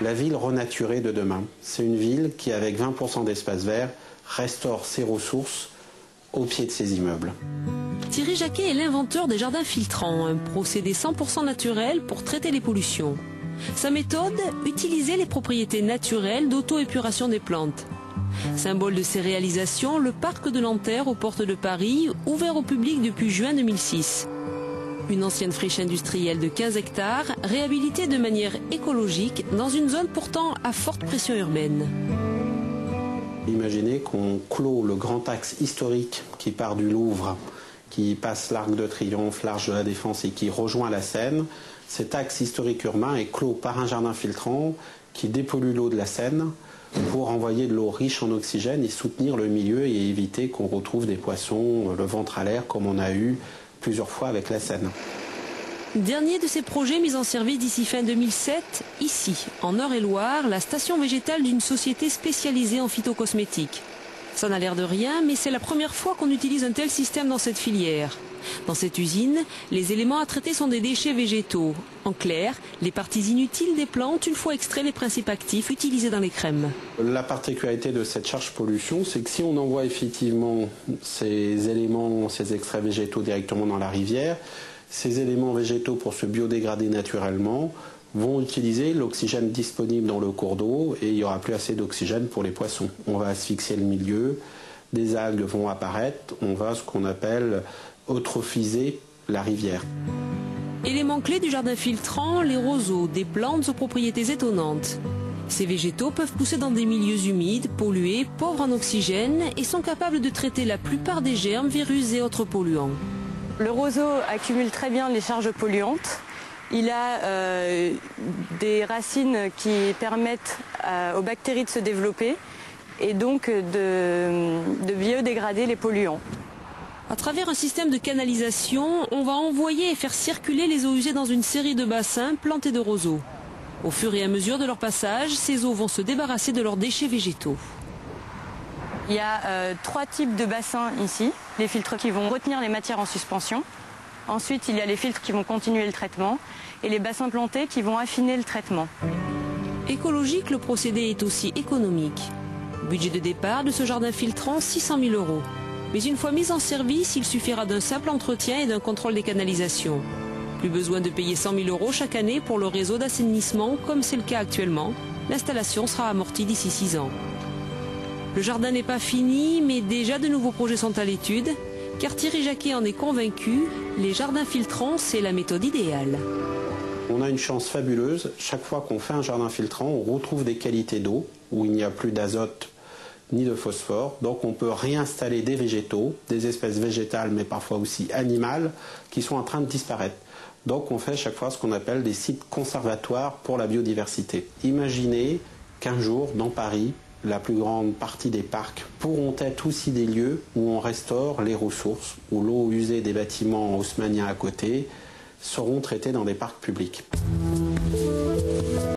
la ville renaturée de demain. C'est une ville qui, avec 20% d'espace vert, restaure ses ressources au pied de ses immeubles. Thierry Jacquet est l'inventeur des jardins filtrants, un procédé 100% naturel pour traiter les pollutions. Sa méthode, utiliser les propriétés naturelles d'auto-épuration des plantes. Symbole de ses réalisations, le parc de Nanterre aux portes de Paris, ouvert au public depuis juin 2006. Une ancienne friche industrielle de 15 hectares, réhabilitée de manière écologique dans une zone pourtant à forte pression urbaine. Imaginez qu'on clôt le grand axe historique qui part du Louvre, qui passe l'Arc de Triomphe, l'Arche de la Défense et qui rejoint la Seine. Cet axe historique urbain est clos par un jardin filtrant qui dépollue l'eau de la Seine pour envoyer de l'eau riche en oxygène et soutenir le milieu et éviter qu'on retrouve des poissons le ventre à l'air comme on a eu plusieurs fois avec la Seine. Dernier de ces projets mis en service d'ici fin 2007, ici, en Eure-et-Loire, la station végétale d'une société spécialisée en phytocosmétiques. Ça n'a l'air de rien, mais c'est la première fois qu'on utilise un tel système dans cette filière. Dans cette usine, les éléments à traiter sont des déchets végétaux. En clair, les parties inutiles des plantes une fois extraits les principes actifs utilisés dans les crèmes. La particularité de cette charge pollution, c'est que si on envoie effectivement ces éléments, ces extraits végétaux directement dans la rivière, ces éléments végétaux, pour se biodégrader naturellement, vont utiliser l'oxygène disponible dans le cours d'eau et il n'y aura plus assez d'oxygène pour les poissons. On va asphyxier le milieu, des algues vont apparaître, on va ce qu'on appelle eutrophiser la rivière. Élément clé du jardin filtrant, les roseaux, des plantes aux propriétés étonnantes. Ces végétaux peuvent pousser dans des milieux humides, pollués, pauvres en oxygène et sont capables de traiter la plupart des germes, virus et autres polluants. Le roseau accumule très bien les charges polluantes. Il a des racines qui permettent aux bactéries de se développer et donc de biodégrader les polluants. À travers un système de canalisation, on va envoyer et faire circuler les eaux usées dans une série de bassins plantés de roseaux. Au fur et à mesure de leur passage, ces eaux vont se débarrasser de leurs déchets végétaux. Il y a 3 types de bassins ici. Les filtres qui vont retenir les matières en suspension. Ensuite, il y a les filtres qui vont continuer le traitement et les bassins plantés qui vont affiner le traitement. Écologique, le procédé est aussi économique. Budget de départ de ce jardin filtrant, 600 000 €. Mais une fois mis en service, il suffira d'un simple entretien et d'un contrôle des canalisations. Plus besoin de payer 100 000 € chaque année pour le réseau d'assainissement, comme c'est le cas actuellement. L'installation sera amortie d'ici 6 ans. Le jardin n'est pas fini, mais déjà de nouveaux projets sont à l'étude. Car Thierry Jacquet en est convaincu, les jardins filtrants, c'est la méthode idéale. On a une chance fabuleuse. Chaque fois qu'on fait un jardin filtrant, on retrouve des qualités d'eau où il n'y a plus d'azote ni de phosphore. Donc on peut réinstaller des végétaux, des espèces végétales mais parfois aussi animales qui sont en train de disparaître. Donc on fait chaque fois ce qu'on appelle des sites conservatoires pour la biodiversité. Imaginez qu'un jour, dans Paris, la plus grande partie des parcs pourront être aussi des lieux où on restaure les ressources, où l'eau usée des bâtiments haussmanniens à côté seront traitées dans des parcs publics.